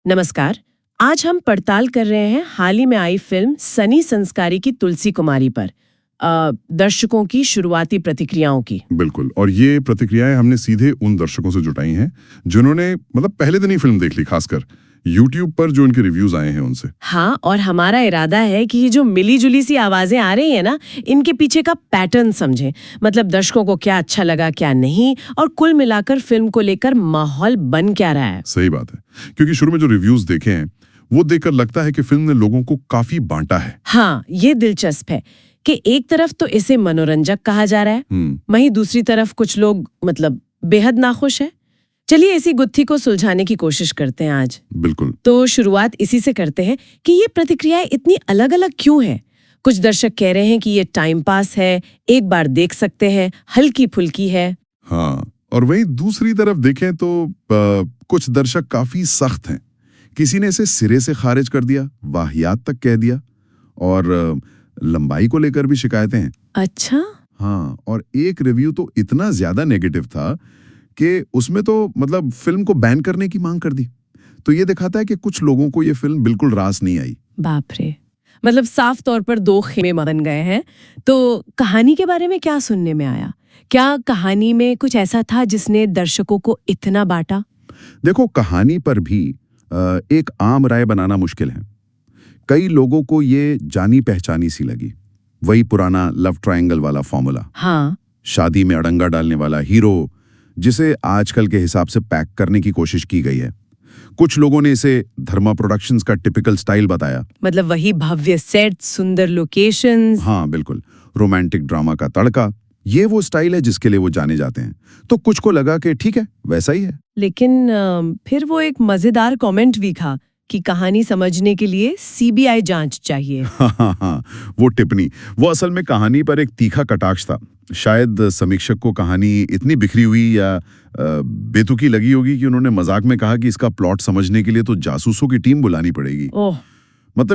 नमस्कार। आज हम पड़ताल कर रहे हैं हाल ही में आई फिल्म सनी संस्कारी की तुलसी कुमारी पर दर्शकों की शुरुआती प्रतिक्रियाओं की। बिल्कुल, और ये प्रतिक्रियाएं हमने सीधे उन दर्शकों से जुटाई हैं जिन्होंने पहले दिन ही फिल्म देख ली, खासकर YouTube पर जो इनके रिव्यूज आए हैं उनसे। हाँ, और हमारा इरादा है कि ये जो मिली जुली सी आवाजें आ रही है ना, इनके पीछे का पैटर्न समझें। दर्शकों को क्या अच्छा लगा, क्या नहीं, और कुल मिलाकर फिल्म को लेकर माहौल बन क्या रहा है। सही बात है, क्योंकि शुरू में जो रिव्यूज देखे हैं वो देखकर लगता है कि फिल्म ने लोगों को काफी बांटा है। हाँ, ये दिलचस्प है कि एक तरफ तो इसे मनोरंजक कहा जा रहा है, वहीं दूसरी तरफ कुछ लोग बेहद नाखुश है। चलिए इसी गुत्थी को सुलझाने की कोशिश करते हैं आज। बिल्कुल। तो शुरुआत इसी से करते हैं कि ये प्रतिक्रियाएं इतनी अलग अलग क्यों हैं। कुछ दर्शक कह रहे हैं कि ये टाइम पास है, एक बार देख सकते हैं, हल्की फुल्की है। हाँ, और वहीं दूसरी तरफ देखें तो कुछ दर्शक काफी सख्त हैं। किसी ने इसे सिरे से खारिज कर दिया, वाहियात तक कह दिया, और लंबाई को लेकर भी शिकायतें हैं। अच्छा। हाँ, और एक रिव्यू तो इतना ज्यादा नेगेटिव था कि उसमें तो फिल्म को बैन करने की मांग कर दी। तो ये दिखाता है कि कुछ लोगों को ये फिल्म बिल्कुल रास नहीं आई। बाप रे, साफ तौर पर दो खेमे बन गए हैं। तो कहानी के बारे में क्या सुनने में आया? क्या कहानी में कुछ ऐसा था जिसने दर्शकों को इतना बांटा? देखो, कहानी पर भी एक आम राय बनाना मुश्किल है। कई लोगों को ये जानी पहचानी सी लगी, वही पुराना लव ट्रायंगल वाला फॉर्मूला। हाँ, शादी में अड़ंगा डालने वाला हीरो जिसे आजकल के हिसाब से पैक करने की कोशिश की गई है। कुछ लोगों ने इसे धर्मा प्रोडक्शंस का टिपिकल स्टाइल बताया। वही भव्य सेट, सुंदर लोकेशंस। हाँ बिल्कुल, रोमांटिक ड्रामा का तड़का, ये वो स्टाइल है जिसके लिए वो जाने जाते हैं। तो कुछ को लगा कि ठीक है, वैसा ही है। लेकिन फिर वो एक मजेदार कमेंट भी था कि कहानी समझने के लिए सीबीआई जांच चाहिए। हाँ, वो टिप्पणी, वो असल में कहानी पर एक तीखा कटाक्ष था। शायद समीक्षक को कहानी इतनी बिखरी हुई या बेतुकी लगी होगी कि उन्होंने मजाक में कहा कि इसका प्लॉट समझने के लिए तो जासूसों की टीम बुलानी पड़ेगी। ओह,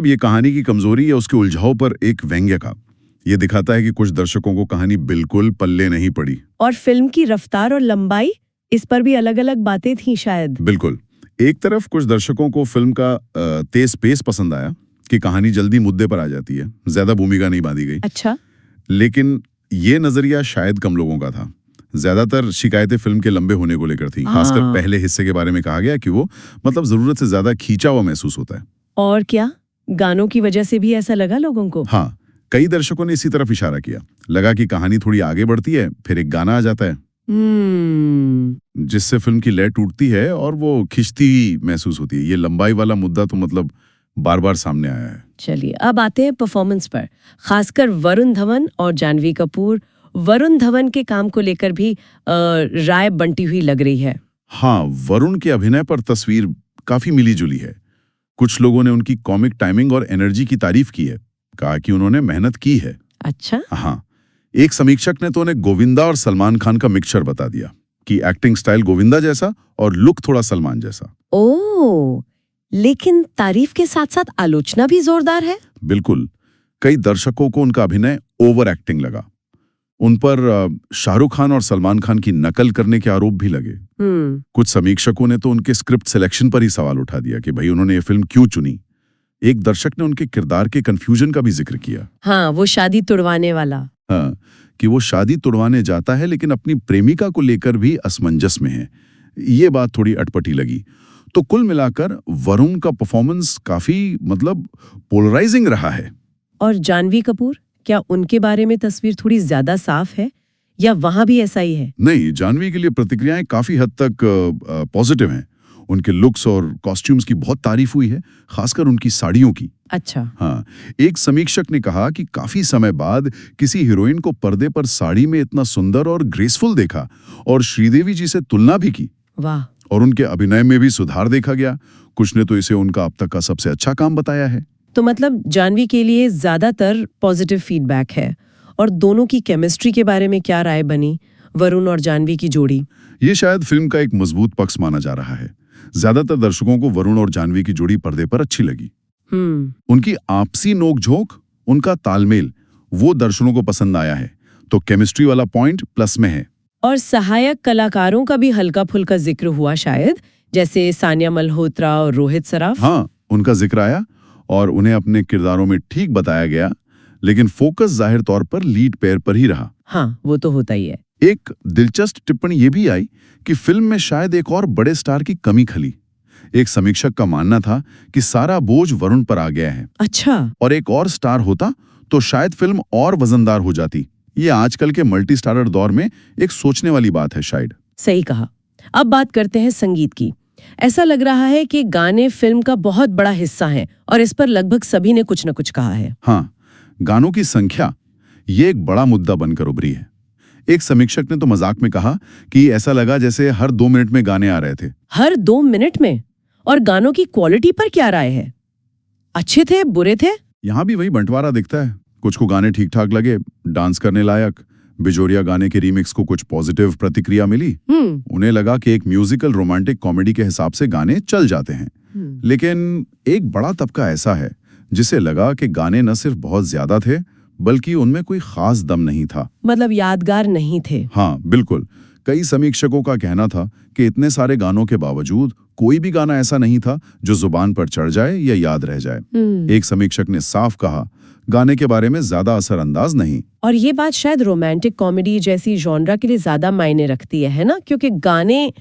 ये कहानी की कमजोरी या उसके उलझाव पर एक व्यंग्य का। ये दिखाता है कि कुछ दर्शकों को कहानी बिल्कुल पल्ले नहीं पड़ी। और फिल्म की रफ्तार और लंबाई, इस पर भी अलग अलग बातें थी शायद। बिल्कुल, एक तरफ कुछ दर्शकों को फिल्म का तेज पेस पसंद आया कि कहानी जल्दी मुद्दे पर आ जाती है, ज्यादा भूमिका नहीं बांधी गई। अच्छा। लेकिन ये नजरिया शायद कम लोगों का था। ज्यादातर शिकायतें फिल्म के लंबे होने को लेकर थी। खासकर पहले हिस्से के बारे में कहा गया कि वो जरूरत से ज्यादा खींचा हुआ महसूस होता है। और क्या गानों की वजह से भी ऐसा लगा लोगों को? हाँ, कई दर्शकों ने इसी तरफ इशारा किया। लगा कि कहानी थोड़ी आगे बढ़ती है, फिर एक गाना आ जाता है जिससे फिल्म की लय टूटती है और वो खिंचती महसूस होती है। ये लंबाई वाला मुद्दा तो बार बार सामने आया है। चलिए अब आते हैं परफॉर्मेंस पर, खासकर वरुण धवन और जानवी कपूर। वरुण धवन के काम को लेकर भी राय बंटी हुई लग रही है। हाँ, वरुण के अभिनय पर तस्वीर काफी मिली जुली है। कुछ लोगों ने उनकी कॉमिक टाइमिंग और एनर्जी की तारीफ की है, कहा कि उन्होंने मेहनत की है। अच्छा। हाँ, एक समीक्षक ने तो उन्हें गोविंदा और सलमान खान का मिक्सचर बता दिया कि एक्टिंग स्टाइल गोविंदा जैसा और लुक थोड़ा सलमान जैसा। ओह, लेकिन तारीफ के साथ साथ आलोचना भी जोरदार है। बिल्कुल, कई दर्शकों को उनका अभिनय ओवर एक्टिंग लगा। उन पर शाहरुख खान और सलमान खान की नकल करने के आरोप भी लगे। कुछ समीक्षकों ने तो उनके स्क्रिप्ट सिलेक्शन पर ही सवाल उठा दिया कि भाई उन्होंने ये फिल्म क्यों चुनी। एक दर्शक ने उनके किरदार के कंफ्यूजन का भी जिक्र किया। हाँ, वो शादी तुड़वाने वाला। हाँ, कि वो शादी तुड़वाने जाता है लेकिन अपनी प्रेमिका को लेकर भी असमंजस में है। ये बात थोड़ी अटपटी लगी। तो कुल मिलाकर वरुण का परफॉर्मेंस काफी पोलराइजिंग रहा है। और जानवी कपूर, क्या उनके बारे में तस्वीर थोड़ी ज्यादा साफ है या वहां भी ऐसा ही है? नहीं, जानवी के लिए प्रतिक्रियाएं काफी हद तक पॉजिटिव हैं। उनके लुक्स और कॉस्ट्यूम्स की बहुत तारीफ हुई है, खासकर उनकी साड़ियों की। अच्छा। हाँ, एक समीक्षक ने कहा कि काफी समय बाद किसी हीरोइन को पर्दे पर साड़ी में इतना सुंदर और ग्रेसफुल देखा, और श्रीदेवी जी से तुलना भी की। वाह। और उनके अभिनय में भी सुधार देखा गया। कुछ ने तो इसे उनका अब तक का सबसे अच्छा काम बताया है। तो जानवी के लिए ज्यादातर पॉजिटिव फीडबैक है। और दोनों की केमिस्ट्री के बारे में क्या राय बनी, वरुण और जानवी की जोड़ी? ये शायद फिल्म का एक मजबूत पक्ष माना जा रहा है। ज्यादातर दर्शकों को वरुण और जानवी की जोड़ी पर्दे पर अच्छी लगी। उनकी आपसी नोकझोंक, उनका तालमेल, वो दर्शकों को पसंद आया है। तो केमिस्ट्री वाला पॉइंट प्लस में है। और सहायक कलाकारों का भी हल्का फुल्का जिक्र हुआ शायद, जैसे सानिया मल्होत्रा और रोहित सराफ। हाँ, उनका जिक्र आया और उन्हें अपने किरदारों में ठीक बताया गया, लेकिन फोकस जाहिर तौर पर लीड पेयर पर ही रहा। हाँ, वो तो होता ही है। एक दिलचस्प टिप्पणी ये भी आई कि फिल्म में शायद एक और बड़े स्टार की कमी खली। एक समीक्षक का मानना था कि सारा बोझ वरुण पर आ गया है। अच्छा। और एक और स्टार होता तो शायद फिल्म और वजनदार हो जाती। ये आजकल के मल्टी स्टारर दौर में एक सोचने वाली बात है शायद। सही कहा। अब बात करते हैं संगीत की। ऐसा लग रहा है कि गाने फिल्म का बहुत बड़ा हिस्सा हैं और इस पर लगभग सभी ने कुछ न कुछ कहा है। हाँ, गानों की संख्या ये एक बड़ा मुद्दा बनकर उभरी है। एक समीक्षक ने तो मजाक में कहा कि ऐसा लगा जैसे हर 2 मिनट में गाने आ रहे थे। हर 2 मिनट में? और गानों की क्वालिटी पर क्या राय है? अच्छे थे, बुरे थे? यहाँ भी वही बंटवारा दिखता है। कुछ को गाने ठीक ठाक लगे, डांस करने लायक। बिजोरिया गाने के रीमिक्स को कुछ पॉजिटिव प्रतिक्रिया मिली। उन्हें लगा कि एक म्यूजिकल रोमांटिक कॉमेडी के हिसाब से गाने चल जाते हैं। लेकिन एक बड़ा तबका ऐसा है जिसे लगा कि गाने न सिर्फ बहुत ज्यादा थे, बल्कि उनमें कोई खास दम नहीं था। मतलब यादगार नहीं थे। हाँ, बिल्कुल। कई समीक्षकों का कहना था कि इतने सारे गानों के बावजूद कोई भी गाना ऐसा नहीं था जो जुबान पर चढ़ जाए या याद रह जाए। एक समीक्षक ने साफ कहा, गाने के बारे में ज्यादा असरअंदाज नहीं। और ये बात शायद रोमांटिक कॉमेडी जैसी जॉनरा के लिए ज्यादा मायने रखती है ना? क्योंकि गाने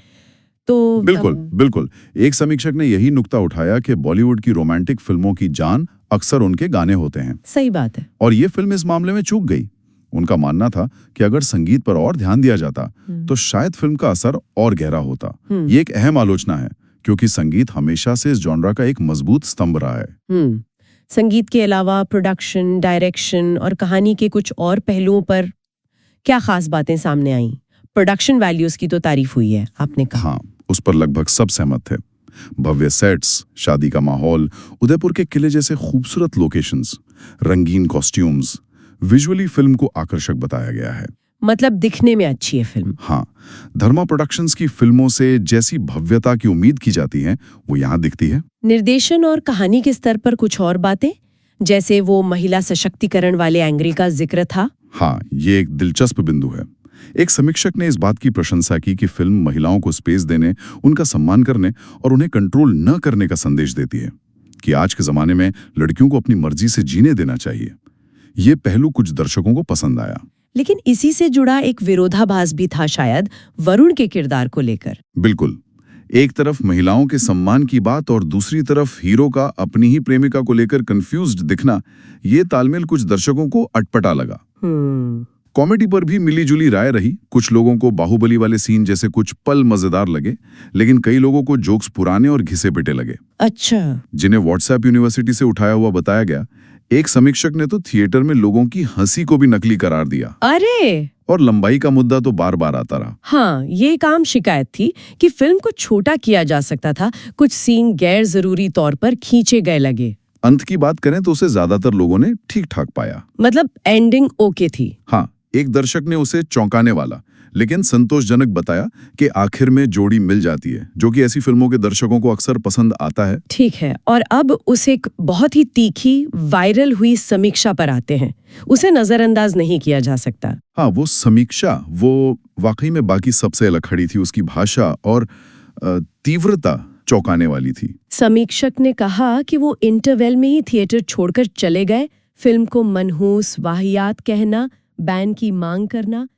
तो बिल्कुल। एक समीक्षक ने यही नुक्ता उठाया कि बॉलीवुड की रोमांटिक फिल्मों की जान अक्सर उनके गाने होते हैं। सही बात है। और ये फिल्म इस मामले में चूक गई। उनका मानना था कि अगर संगीत पर और ध्यान दिया जाता तो शायद फिल्म का असर और गहरा होता। ये एक अहम आलोचना है, क्योंकि संगीत हमेशा से इस जॉनरा का एक मजबूत स्तंभ रहा है। संगीत के अलावा प्रोडक्शन, डायरेक्शन और कहानी के कुछ और पहलुओं पर क्या खास बातें सामने आईं? प्रोडक्शन वैल्यूज की तो तारीफ हुई है, आपने कहा। हाँ, उस पर लगभग सब सहमत थे। भव्य सेट्स, शादी का माहौल, उदयपुर के किले जैसे खूबसूरत लोकेशंस, रंगीन कॉस्ट्यूम्स, विजुअली फिल्म को आकर्षक बताया गया है। मतलब दिखने में अच्छी है फिल्म। हाँ, धर्मा प्रोडक्शंस की फिल्मों से जैसी भव्यता की उम्मीद की जाती है वो यहाँ दिखती है। निर्देशन और कहानी के स्तर पर कुछ और बातें, जैसे वो महिला सशक्तिकरण वाले एंगल का जिक्र था। हाँ, ये एक दिलचस्प बिंदु है। एक समीक्षक ने इस बात की प्रशंसा की कि फिल्म महिलाओं को स्पेस देने, उनका सम्मान करने और उन्हें कंट्रोल न करने का संदेश देती है कि आज के जमाने में लड़कियों को अपनी मर्जी से जीने देना चाहिए। ये पहलू कुछ दर्शकों को पसंद आया। लेकिन इसी से जुड़ा एक विरोधाभास भी था शायद वरुण के किरदार को लेकर। बिल्कुल। एक तरफ महिलाओं के सम्मान की बात और दूसरी तरफ हीरो का अपनी ही प्रेमिका को लेकर कंफ्यूज्ड दिखना, ये तालमेल कुछ दर्शकों को अटपटा लगा। कॉमेडी पर भी मिली-जुली राय रही। कुछ लोगों को बाहुबली वाले सीन जैसे कुछ पल मजेदार लगे, लेकिन कई लोगों को जोक्स पुराने और घिसे पिटे लगे। अच्छा। जिन्हें व्हाट्सएप यूनिवर्सिटी से उठाया हुआ बताया गया। एक समीक्षक ने तो थिएटर में लोगों की हंसी को भी नकली करार दिया। अरे! और लंबाई का मुद्दा तो बार-बार आता रहा। हाँ, ये एक आम शिकायत थी कि फिल्म को छोटा किया जा सकता था, कुछ सीन गैर जरूरी तौर पर खींचे गए लगे। अंत की बात करें तो उसे ज्यादातर लोगों ने ठीक-ठाक पाया। मतलब एंडिंग ओके थी। हाँ, एक दर्शक ने उसे चौंकाने वाला लेकिन संतोषजनक बताया कि आखिर में जोड़ी मिल जाती है, जो कि ऐसी फिल्मों के दर्शकों को अक्सर पसंद आता है। ठीक है, और अब उस एक बहुत ही तीखी वायरल हुई समीक्षा पर आते हैं। उसे नजरअंदाज नहीं किया जा सकता। हाँ, वो समीक्षा वो वाकई में बाकी सबसे अलग खड़ी थी। उसकी भाषा और तीव्रता चौंकाने वाली थी। समीक्षक ने कहा कि वो इंटरवेल में ही थिएटर छोड़कर चले गए। फिल्म को मनहूस, वाहियात कहना, बैन की मांग करना,